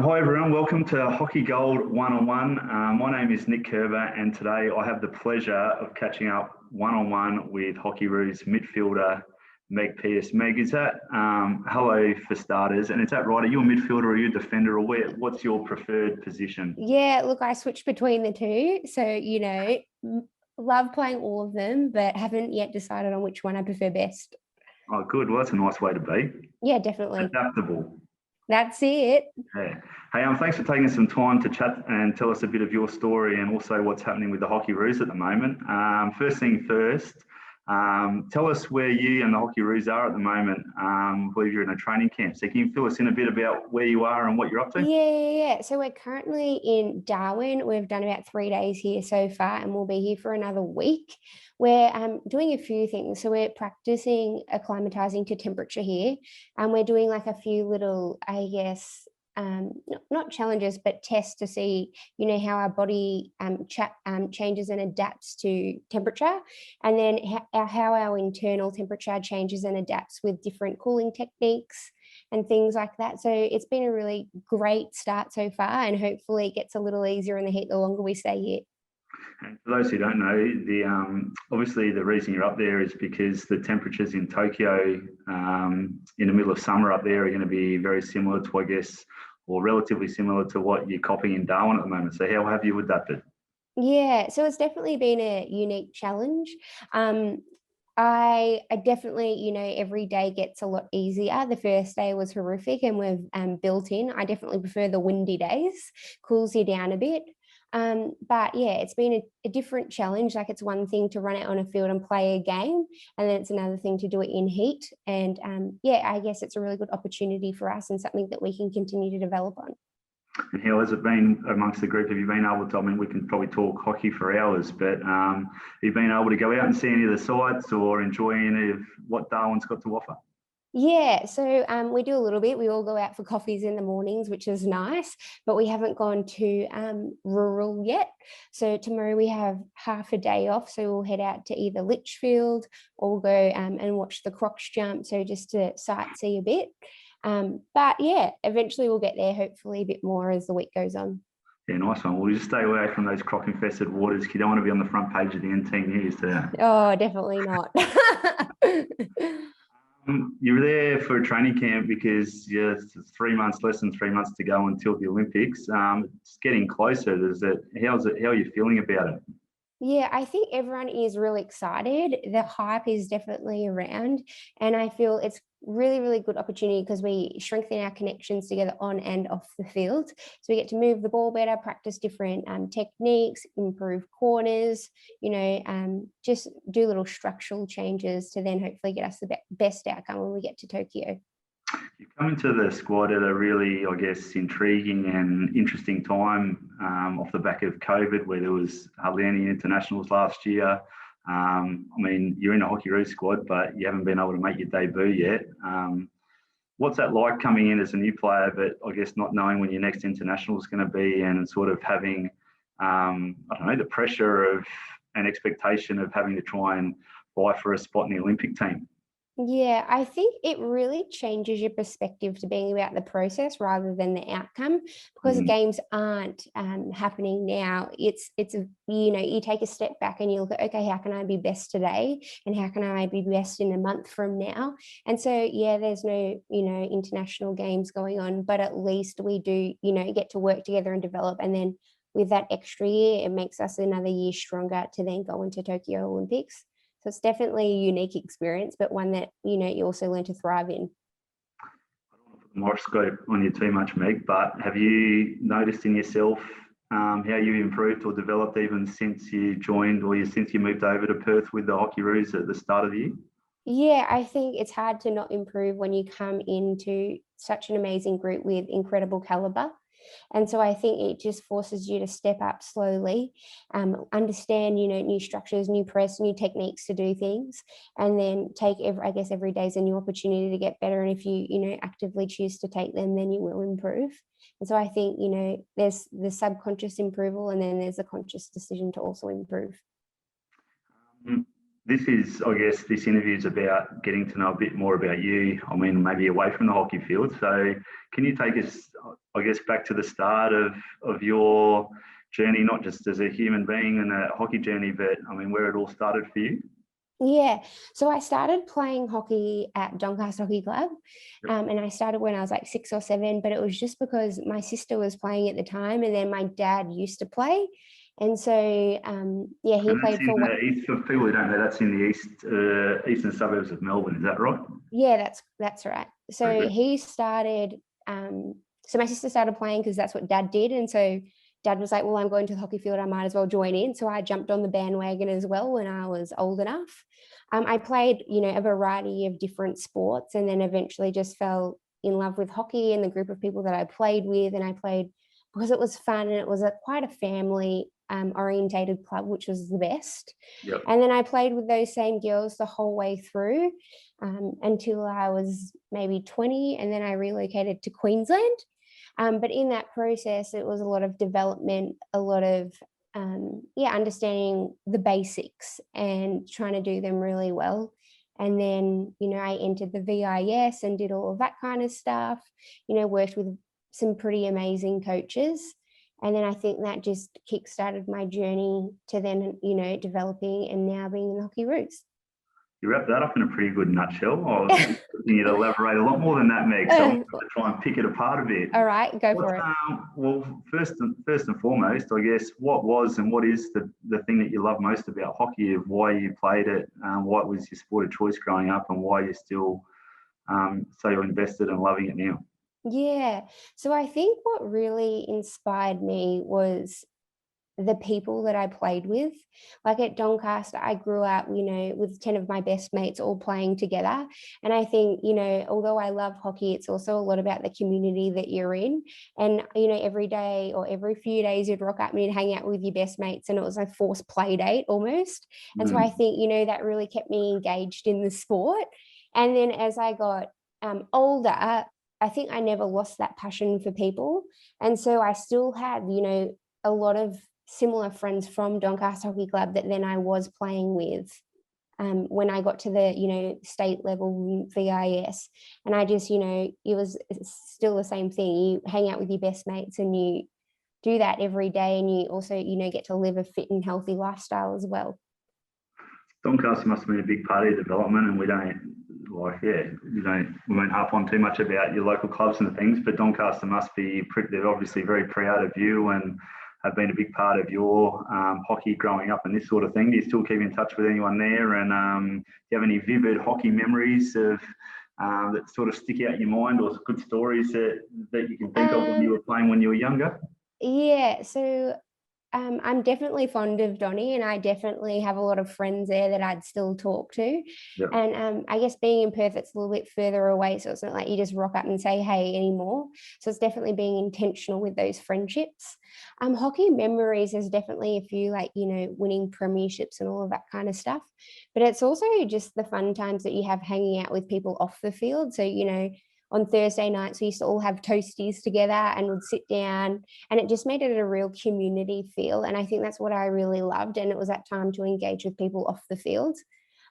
Hi everyone, welcome to Hockey Gold One-on-One. My name is Nick Kerber and today I have the pleasure of catching up one-on-one with Hockeyroos midfielder Meg Pearce. Meg, is that, hello for starters, and is that right? Are you a midfielder or are you a defender, or what's your preferred position? Yeah, look, I switch between the two. So, love playing all of them, but haven't yet decided on which one I prefer best. Oh, good. Well, that's a nice way to be. Yeah, definitely. Adaptable. That's it. Yeah. Hey, thanks for taking some time to chat and tell us a bit of your story and also what's happening with the Hockeyroos at the moment. First thing first, tell us where you and the Hockeyroos are at the moment. I believe you're in a training camp. So can you fill us in a bit about where you are and what you're up to? Yeah. So we're currently in Darwin. We've done about 3 days here so far, and we'll be here for another week. We're doing a few things. So we're practicing acclimatizing to temperature here, and we're doing like a few little, not challenges, but tests to see, how our body changes and adapts to temperature, and then how our internal temperature changes and adapts with different cooling techniques and things like that. So it's been a really great start so far, and hopefully it gets a little easier in the heat the longer we stay here. And for those who don't know, obviously the reason you're up there is because the temperatures in Tokyo in the middle of summer up there are going to be very similar to, I guess, or relatively similar to what you're copying in Darwin at the moment. So how have you adapted? Yeah, so it's definitely been a unique challenge. I definitely, every day gets a lot easier. The first day was horrific, and we've built in. I definitely prefer the windy days, cools you down a bit. But yeah, it's been a different challenge. Like, it's one thing to run out on a field and play a game, and then it's another thing to do it in heat. And I guess it's a really good opportunity for us and something that we can continue to develop on. And how has it been amongst the group? Have you been able to, I mean, we can probably talk hockey for hours, but have you been able to go out and see any of the sites or enjoy any of what Darwin's got to offer? Yeah, so we do a little bit. We all go out for coffees in the mornings, which is nice, but we haven't gone to rural yet. So tomorrow we have half a day off, so we'll head out to either Litchfield or we'll go and watch the crocs jump, so just to sightsee a bit. But yeah, eventually we'll get there, hopefully a bit more as the week goes on. Yeah, nice one. We'll just stay away from those croc-infested waters. You don't want to be on the front page of the NT News today. Oh, definitely not. You were there for a training camp because it's 3 months, less than 3 months to go until the Olympics. It's getting closer. How are you feeling about it? Yeah, I think everyone is really excited. The hype is definitely around, and I feel it's really, really good opportunity because we strengthen our connections together on and off the field. So we get to move the ball better, practice different techniques, improve corners, just do little structural changes to then hopefully get us the best outcome when we get to Tokyo. You come into the squad at a really, I guess, intriguing and interesting time off the back of COVID, where there was hardly any internationals last year. I mean, you're in a Hockeyroos squad, but you haven't been able to make your debut yet. What's that like coming in as a new player, but I guess not knowing when your next international is going to be, and sort of having, the pressure of an expectation of having to try and vie for a spot in the Olympic team? Yeah, I think it really changes your perspective to being about the process rather than the outcome, because games aren't happening now. You take a step back and you look at, okay, how can I be best today, and how can I be best in a month from now? And so, yeah, there's no, international games going on, but at least we do, get to work together and develop. And then with that extra year, it makes us another year stronger to then go into Tokyo Olympics. So it's definitely a unique experience, but one that, you also learn to thrive in. I don't want to put the microscope on you too much, Meg, but have you noticed in yourself how you've improved or developed even since you joined or since you moved over to Perth with the Hockeyroos at the start of the year? Yeah, I think it's hard to not improve when you come into such an amazing group with incredible caliber. And so I think it just forces you to step up slowly, understand, new structures, new press, new techniques to do things, and then take every day is a new opportunity to get better. And if you, actively choose to take them, then you will improve. And so I think, there's the subconscious approval, and then there's the conscious decision to also improve. This is, I guess, this interview is about getting to know a bit more about you. I mean, maybe away from the hockey field. So, can you take us, I guess, back to the start of your journey, not just as a human being and a hockey journey, but I mean, where it all started for you? Yeah, so I started playing hockey at Doncaster Hockey Club, Yep. and I started when I was like 6 or 7. But it was just because my sister was playing at the time, and then my dad used to play, and so yeah, he And that's played in for the what? east. For people who don't know, that's in the eastern suburbs of Melbourne. Is that right? Yeah, that's right. Very So good. he started. So my sister started playing because that's what Dad did, and so Dad was like, "Well, I'm going to the hockey field. I might as well join in." So I jumped on the bandwagon as well when I was old enough. I played, a variety of different sports, and then eventually just fell in love with hockey and the group of people that I played with. And I played because it was fun and it was quite a family orientated club, which was the best. Yep. And then I played with those same girls the whole way through until I was maybe 20, and then I relocated to Queensland. But in that process, it was a lot of development, a lot of understanding the basics and trying to do them really well. And then, I entered the VIS and did all of that kind of stuff, worked with some pretty amazing coaches. And then I think that just kickstarted my journey to then, developing and now being in the Hockeyroos. You wrapped that up in a pretty good nutshell. I was expecting you to elaborate a lot more than that, Meg. So I'm going to try and pick it apart a bit. All right, go for it. Well, first and foremost, I guess, what was and what is the thing that you love most about hockey, of why you played it, what was your sport of choice growing up, and why you're still so invested and loving it now? Yeah. So I think what really inspired me was the people that I played with. Like at Doncaster, I grew up, with 10 of my best mates all playing together. And I think, although I love hockey, it's also a lot about the community that you're in. And, every day or every few days, you'd rock up and you'd hang out with your best mates, and it was a forced play date almost. And so I think, that really kept me engaged in the sport. And then as I got older, I think I never lost that passion for people. And so I still had, a lot of similar friends from Doncaster Hockey Club that then I was playing with when I got to the, state level VIS. And I just, it was still the same thing. You hang out with your best mates and you do that every day. And you also, get to live a fit and healthy lifestyle as well. Doncaster must have been a big part of your development, and we won't harp on too much about your local clubs and things, but Doncaster they're obviously very proud of you and have been a big part of your hockey growing up and this sort of thing. Do you still keep in touch with anyone there? And do you have any vivid hockey memories of that sort of stick out in your mind, or good stories that you can think of when you were playing when you were younger? Yeah, so I'm definitely fond of Donny, and I definitely have a lot of friends there that I'd still talk to. Yeah. And I guess being in Perth, it's a little bit further away, so it's not like you just rock up and say hey anymore. So it's definitely being intentional with those friendships. Hockey memories, there's definitely a few, like, winning premierships and all of that kind of stuff. But it's also just the fun times that you have hanging out with people off the field. So, on Thursday nights, we used to all have toasties together and would sit down, and it just made it a real community feel. And I think that's what I really loved. And it was that time to engage with people off the field.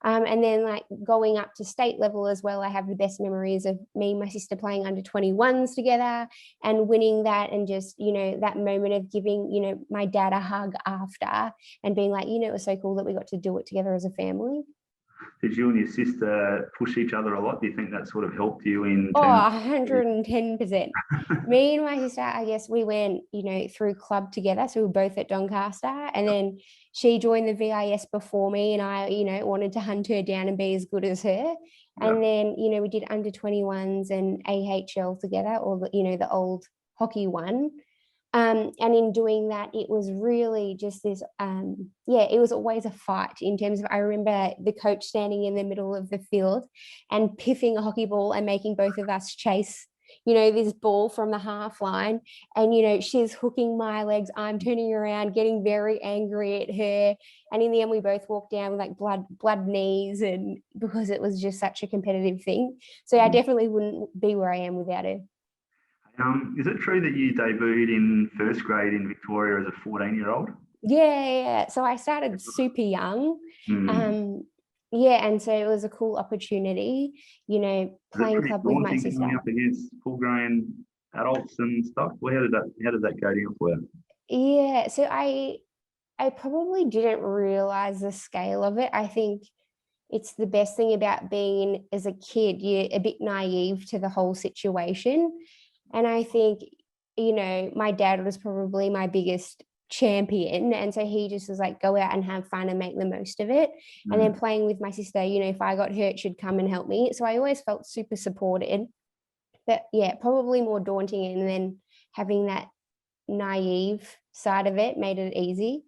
And then, like, going up to state level as well, I have the best memories of me and my sister playing under 21s together and winning that, and just, that moment of giving, my dad a hug after and being like, it was so cool that we got to do it together as a family. Did you and your sister push each other a lot? Do you think that sort of helped you in Oh, terms 110%. Me and my sister, I guess we went, through club together. So we were both at Doncaster, and then she joined the VIS before me, and I, wanted to hunt her down and be as good as her. And then, we did under 21s and AHL together, or the old hockey one. And in doing that, it was really just this, it was always a fight in terms of, I remember the coach standing in the middle of the field and piffing a hockey ball and making both of us chase, this ball from the half line. And, she's hooking my legs, I'm turning around, getting very angry at her. And in the end, we both walked down with like blood knees, and because it was just such a competitive thing. So I definitely wouldn't be where I am without her. Is it true that you debuted in first grade in Victoria as a 14-year-old? Yeah. So I started super young. yeah, and so it was a cool opportunity, you know, Is it playing pretty club with my daunting sister. coming up against full-grown adults and stuff? Well, how did that go down for you? Yeah, so I probably didn't realize the scale of it. I think it's the best thing about being as a kid, you're a bit naive to the whole situation. And I think, you know, my dad was probably my biggest champion. And so he just was like, go out and have fun and make the most of it. And then Mm. playing with my sister, you know, if I got hurt, she'd come and help me. So I always felt super supported. But yeah, probably more daunting. And then having that naive side of it made it easy.